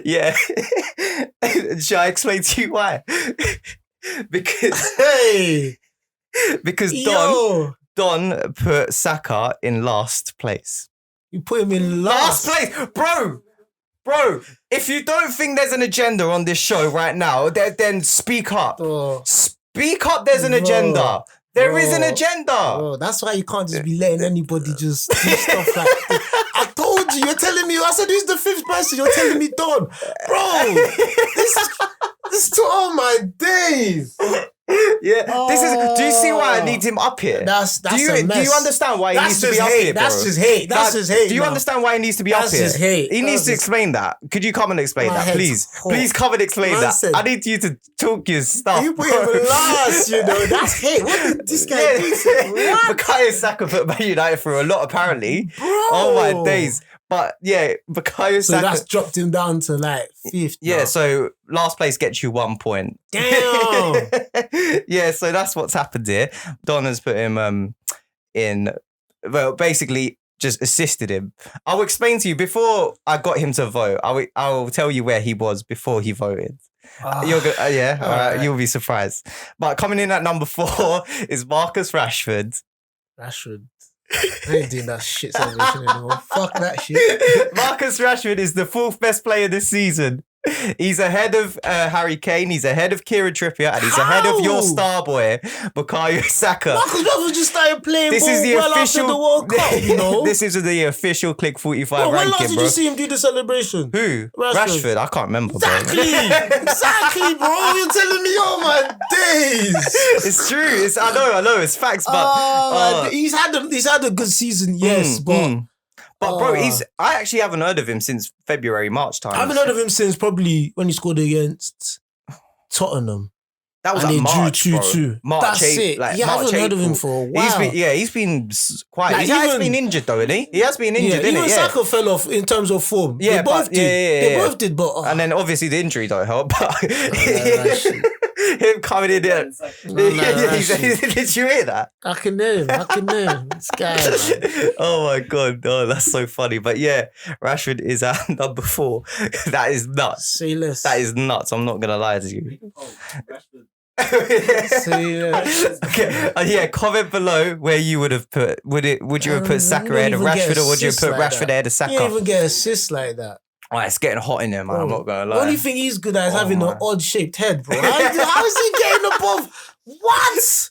Speaker 1: Yeah. Shall I explain to you why? Because Don put Saka in last place.
Speaker 2: You put him in last
Speaker 1: place, bro. If you don't think there's an agenda on this show right now, then speak up. Speak up. There's an agenda. There is an agenda.
Speaker 2: That's why you can't just be letting anybody just do stuff like that. I told you. You're telling me. I said, who's the 5th person? You're telling me Don, bro. This to all my days.
Speaker 1: Yeah, this is. Do you see why I need him up here?
Speaker 2: That's
Speaker 1: do you
Speaker 2: a mess.
Speaker 1: Do you understand why he needs to be up here, bro?
Speaker 2: That's just hate. That's just hate.
Speaker 1: Do you understand why he needs to be up here?
Speaker 2: That's just hate.
Speaker 1: He needs to explain that. Could you come and explain that, please? Please come and explain that. I need you to talk your stuff.
Speaker 2: You put him last, That's hate. What did this guy do?
Speaker 1: Bukayo Saka put Man United through a lot, apparently.
Speaker 2: Bro.
Speaker 1: Oh my days. But yeah, Bukayo Saka.
Speaker 2: So that's dropped him down to like 5th.
Speaker 1: Yeah, now. So last place gets you 1 point.
Speaker 2: Damn.
Speaker 1: Yeah, so that's what's happened here. Don has put him in, well, basically just assisted him. I'll explain to you before I got him to vote. I'll tell you where he was before he voted. You're good. All right. You'll be surprised. But coming in at number 4 is Marcus Rashford.
Speaker 2: I ain't doing that shit celebration anymore. Fuck that shit.
Speaker 1: Marcus Rashford is the 4th best player this season. He's ahead of Harry Kane, he's ahead of Kieran Trippier, and he's ahead of your star boy, Bukayo Saka.
Speaker 2: Marcus Rashford just started playing
Speaker 1: This is the
Speaker 2: well
Speaker 1: official
Speaker 2: after the World Cup, you know?
Speaker 1: This is the official Clique 45
Speaker 2: Bro, when
Speaker 1: ranking,
Speaker 2: last did
Speaker 1: bro.
Speaker 2: you see him do the celebration?
Speaker 1: Who?
Speaker 2: Rashford.
Speaker 1: I can't remember,
Speaker 2: Exactly.
Speaker 1: bro.
Speaker 2: Exactly, bro. You're telling me all my days.
Speaker 1: It's true. I know. It's facts, but
Speaker 2: he's had a good season, yes,
Speaker 1: But bro, I actually haven't heard of him since February, March time.
Speaker 2: I haven't heard of him since probably when he scored against Tottenham.
Speaker 1: That was
Speaker 2: and
Speaker 1: like
Speaker 2: they
Speaker 1: March,
Speaker 2: drew 2-2.
Speaker 1: bro. March,
Speaker 2: That's it.
Speaker 1: Like
Speaker 2: yeah, I
Speaker 1: March,
Speaker 2: haven't heard of him
Speaker 1: April.
Speaker 2: for a while.
Speaker 1: He's been quite.
Speaker 2: Like,
Speaker 1: He has been injured though, isn't he? He has been injured,
Speaker 2: even
Speaker 1: innit? Yeah.
Speaker 2: Saka fell off in terms of form.
Speaker 1: Yeah,
Speaker 2: they both did. They both did, but
Speaker 1: and then obviously the injury don't help. But him coming in there, did you hear that?
Speaker 2: I can hear him. This guy, man.
Speaker 1: Oh my god, that's so funny. But yeah, Rashford is at number 4. That is nuts.
Speaker 2: Say less.
Speaker 1: That is nuts. I'm not gonna lie to you.
Speaker 2: Say less.
Speaker 1: Okay. Yeah, comment below where you would have put. Would you have put Saka ahead of Rashford, or would you have put Rashford ahead of Saka?
Speaker 2: You don't even get assists like that.
Speaker 1: Oh, it's getting hot in there, man. I'm not gonna lie.
Speaker 2: The only thing he's good at is having an odd shaped head, bro. How is he getting above? What?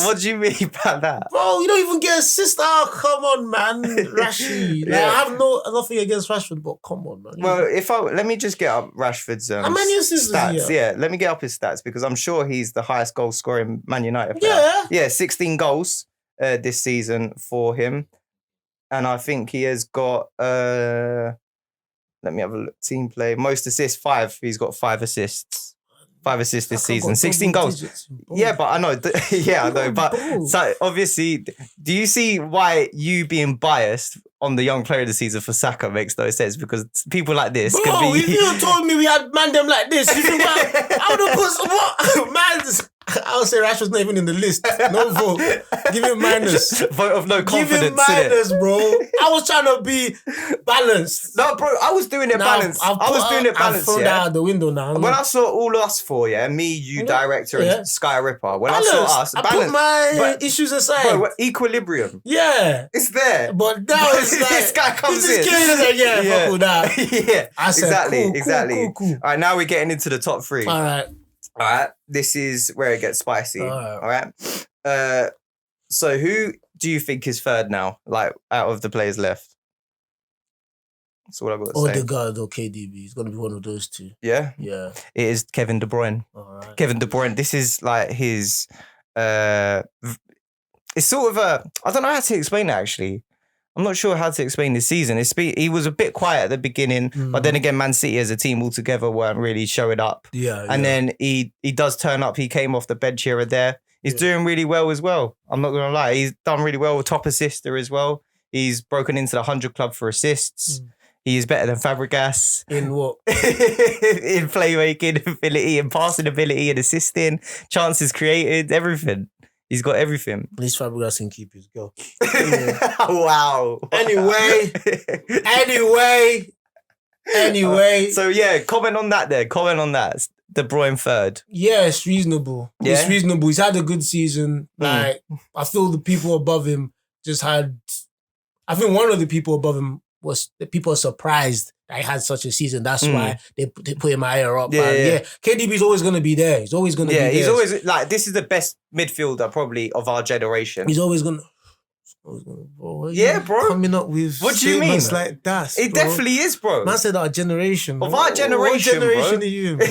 Speaker 1: What do you mean by that?
Speaker 2: Bro, you don't even get assist. Oh, come on, man. Rashford. Like, I have nothing against Rashford, but come on, man.
Speaker 1: Well, let me just get up Rashford's
Speaker 2: how many assists
Speaker 1: stats. Yeah, let me get up his stats because I'm sure he's the highest goal scoring Man United player.
Speaker 2: Yeah.
Speaker 1: Yeah, 16 goals this season for him. And I think he has got let me have a look. Team play. Most assists, 5. He's got 5 assists. 5 assists this season, 16 goals. Yeah, but I know. I know. But so obviously, do you see why you being biased on the young player of the season for Saka makes no sense? Because people like this could be.
Speaker 2: If you told me we had man them like this, you think I would have put what man? I would say Rashford's not even in the list. No vote. Give him minus.
Speaker 1: Vote of no confidence.
Speaker 2: Give him minus, bro. I was trying to be balanced.
Speaker 1: No, bro, I was doing it balanced. I was doing it balanced.
Speaker 2: I've thrown that out the window now.
Speaker 1: When I saw all us 4, me, you, director, and Sky Ripper. When I saw us,
Speaker 2: I put my issues aside.
Speaker 1: Bro, equilibrium.
Speaker 2: Yeah,
Speaker 1: it's there.
Speaker 2: But now it's like
Speaker 1: this guy comes in.
Speaker 2: Fuck all that.
Speaker 1: Yeah,
Speaker 2: I said,
Speaker 1: exactly.
Speaker 2: Cool.
Speaker 1: All right, now we're getting into the top 3.
Speaker 2: All
Speaker 1: right, this is where it gets spicy. All right. So who do you think is 3rd now? Like out of the players left? That's what I got to say.
Speaker 2: Odegaard or KDB. He's gonna be one of those 2.
Speaker 1: Yeah.
Speaker 2: Yeah.
Speaker 1: It is Kevin De Bruyne.
Speaker 2: All right.
Speaker 1: Kevin De Bruyne. This is like his. It's sort of a. I don't know how to explain it actually. I'm not sure how to explain this season. He was a bit quiet at the beginning, but then again, Man City as a team altogether weren't really showing up.
Speaker 2: Yeah.
Speaker 1: And then he does turn up. He came off the bench here and there. He's doing really well as well. I'm not going to lie. He's done really well with top assister as well. He's broken into the 100 club for assists. He is better than Fabregas.
Speaker 2: In what?
Speaker 1: In playmaking ability and passing ability and assisting, chances created, everything. He's got everything.
Speaker 2: At least Fabregas can keep his girl.
Speaker 1: Wow.
Speaker 2: Anyway.
Speaker 1: So yeah, comment on that then. Comment on that. De Bruyne 3rd.
Speaker 2: Yeah, it's reasonable.
Speaker 1: Yeah?
Speaker 2: It's reasonable. He's had a good season. Like, I feel the people above him just had... I think one of the people above him was... The people are surprised that he had such a season. That's why they put him higher up. Yeah. KDB's always going to be there. He's always going to be there.
Speaker 1: Yeah, he's always... Like, this is the best midfielder probably of our generation.
Speaker 2: He's always going to...
Speaker 1: Bro,
Speaker 2: coming up with
Speaker 1: what do you mean
Speaker 2: like that?
Speaker 1: It definitely is, bro.
Speaker 2: Man said our generation.
Speaker 1: Of our generation,
Speaker 2: what generation
Speaker 1: bro?
Speaker 2: are you, bro?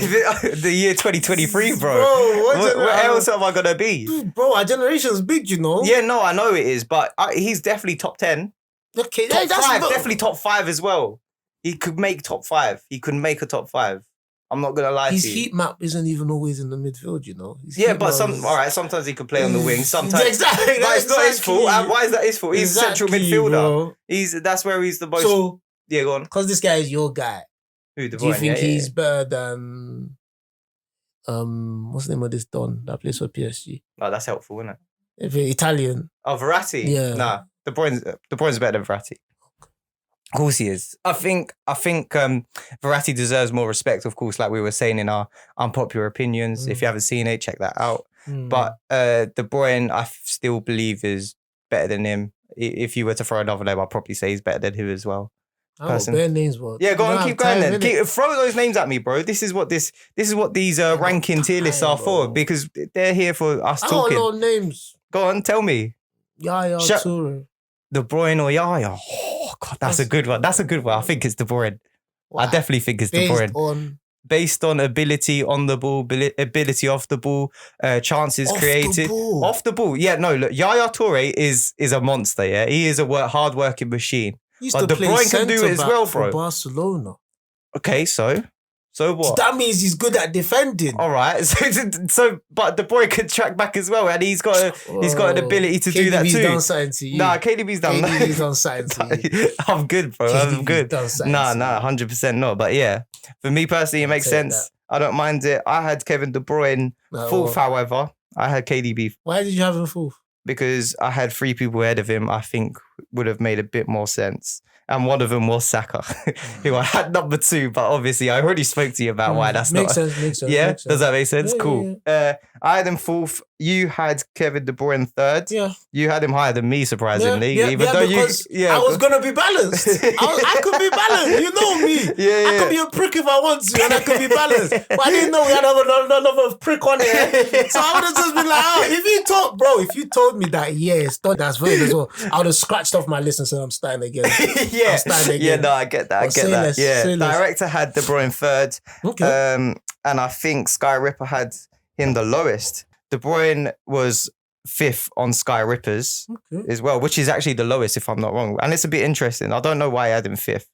Speaker 1: The year 2023, bro.
Speaker 2: What
Speaker 1: else am I gonna be?
Speaker 2: Bro, our generation's big, you know.
Speaker 1: Yeah, no, I know it is, but he's definitely top 10.
Speaker 2: Okay,
Speaker 1: top 5, definitely top 5 as well. He could make top 5. He could make a top 5. I'm not gonna lie to you.
Speaker 2: His heat map isn't even always in the midfield, you know.
Speaker 1: But sometimes he could play on the wing. Sometimes,
Speaker 2: exactly.
Speaker 1: But it's not his fault. Why is that his fault? He's a central midfielder.
Speaker 2: Bro.
Speaker 1: That's where he's the most.
Speaker 2: So
Speaker 1: yeah, go on.
Speaker 2: Because this guy is your guy.
Speaker 1: Who, De Bruyne?
Speaker 2: Do you think he's better than what's the name of this Don that plays for PSG?
Speaker 1: Oh, that's helpful, isn't it?
Speaker 2: If you're Italian.
Speaker 1: Oh, Verratti.
Speaker 2: Yeah.
Speaker 1: Nah, De Bruyne's better than Verratti. Of course he is. I think Verratti deserves more respect, of course, like we were saying in our unpopular opinions. If you haven't seen it, check that out. But De Bruyne, I still believe is better than him. If you were to throw another name, I'd probably say he's better than him as well.
Speaker 2: Bare names, bro.
Speaker 1: Yeah, go on, keep going then. Throw those names at me, bro. This is what these ranking tier lists are for, because they're here for us talking.
Speaker 2: I don't know names.
Speaker 1: Go on, tell me.
Speaker 2: Yaya Toure.
Speaker 1: De Bruyne or Yaya? Oh God, that's a good one. That's a good one. I think it's De Bruyne. I definitely think it's De Bruyne. Based on ability on the ball, ability off the ball, chances created. Off the ball. Yeah, no, look, Yaya Toure is a monster, yeah? He is a hard-working machine. But De Bruyne can do it as well, bro.
Speaker 2: For Barcelona.
Speaker 1: Okay, so what?
Speaker 2: That means he's good at defending.
Speaker 1: All right. But De Bruyne can track back as well, and he's got an ability to do that too.
Speaker 2: KDB's done something to you.
Speaker 1: Nah, KDB's done that.
Speaker 2: KDB's done something to you.
Speaker 1: I'm good, bro. I'm good. Nah, 100% not. But yeah, for me personally, it makes sense. I don't mind it. I had Kevin De Bruyne fourth, however. I had KDB.
Speaker 2: Why did you have him fourth?
Speaker 1: Because I had 3 people ahead of him, I think would have made a bit more sense. And one of them was Saka, who I had number 2, but obviously I already spoke to you about why that's
Speaker 2: makes
Speaker 1: not.
Speaker 2: Makes sense.
Speaker 1: Yeah?
Speaker 2: Makes sense.
Speaker 1: Does that make sense?
Speaker 2: Yeah,
Speaker 1: cool.
Speaker 2: Yeah.
Speaker 1: I had him 4th. You had Kevin De Bruyne 3rd.
Speaker 2: Yeah.
Speaker 1: You had him higher than me, surprisingly.
Speaker 2: Yeah,
Speaker 1: even though
Speaker 2: because I was going to be balanced. I could be balanced. You know me.
Speaker 1: Yeah.
Speaker 2: I could be a prick if I want to, and I could be balanced. But I didn't know we had another prick on it. So I would have just been like, if you told me that, it's not that's voted as well, I would have scratched off my list and said, I'm starting again.
Speaker 1: Yeah.
Speaker 2: I'm starting again.
Speaker 1: Yeah, no, I get that. Director had De Bruyne 3rd.
Speaker 2: Okay.
Speaker 1: And I think Sky Ripper had him the lowest. De Bruyne was 5th on Sky Rippers as well, which is actually the lowest if I'm not wrong. And it's a bit interesting. I don't know why I had him 5th.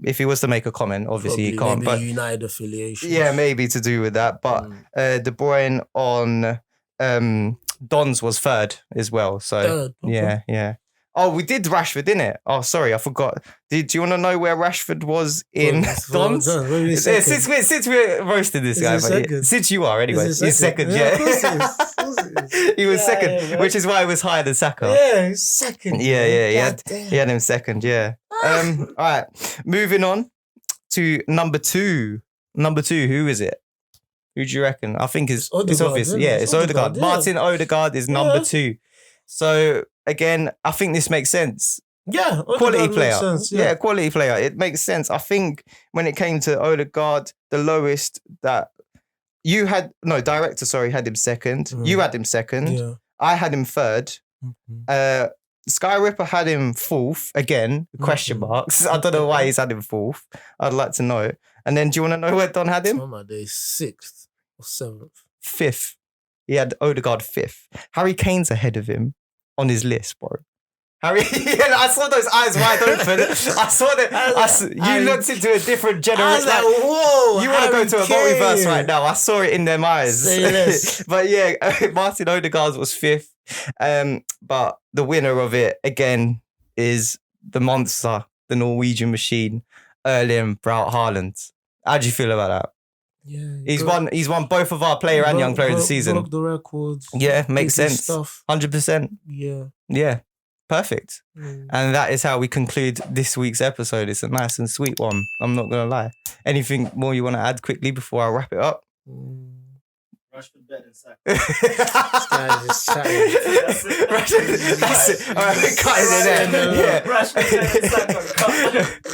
Speaker 1: If he was to make a comment, obviously
Speaker 2: probably,
Speaker 1: he can't. But
Speaker 2: United affiliation.
Speaker 1: Yeah, maybe to do with that. But De Bruyne on Dons was 3rd as well. So yeah. Oh, we did Rashford, didn't it? Oh, sorry, I forgot. Do you want to know where Rashford was in Dons? Since we're roasting this guy, but since you are anyway, he's second. Yeah,
Speaker 2: of course it is.
Speaker 1: He was second, which is why he was higher than Saka.
Speaker 2: Yeah, he's second.
Speaker 1: Yeah. He had him second. Yeah. All right, moving on to number 2. Number 2, who is it? Who do you reckon? I think it's obvious. Yeah, it's Odegaard. Yeah. Martin Odegaard is number 2. So again, I think this makes sense.
Speaker 2: Yeah,
Speaker 1: quality player.
Speaker 2: Sense,
Speaker 1: yeah, quality player. It makes sense. I think when it came to Odegaard, the lowest that you had, director, had him 2nd. You had him 2nd.
Speaker 2: Yeah.
Speaker 1: I had him 3rd.
Speaker 2: Mm-hmm.
Speaker 1: Sky Ripper had him 4th. Again, question marks. I don't know why he's had him 4th. I'd like to know. And then do you want to know where Don had him?
Speaker 2: Oh my days, 6th or 7th.
Speaker 1: 5th. He had Odegaard 5th. Harry Kane's ahead of him on his list, bro. Harry, I saw those eyes wide open. I saw that. You looked into a different generation.
Speaker 2: I was like, whoa.
Speaker 1: You want to go to a multiverse right now. I saw it in them eyes.
Speaker 2: Say less.
Speaker 1: But yeah, Martin Odegaard was 5th. But the winner of it, again, is the monster, the Norwegian machine, Erling Braut Haaland. How do you feel about that?
Speaker 2: Yeah,
Speaker 1: he's won both of our player and young player of the season.
Speaker 2: Broke the records.
Speaker 1: Yeah, makes sense.
Speaker 2: Stuff.
Speaker 1: 100%. Yeah. Perfect. And that is how we conclude this week's episode. It's a nice and sweet one. I'm not going to lie. Anything more you want to add quickly before I wrap it up?
Speaker 3: Rashford better than Saka.
Speaker 2: This guy is just chatting.
Speaker 1: That's it. All right, we're cutting it there.
Speaker 3: Rashford better than Saka.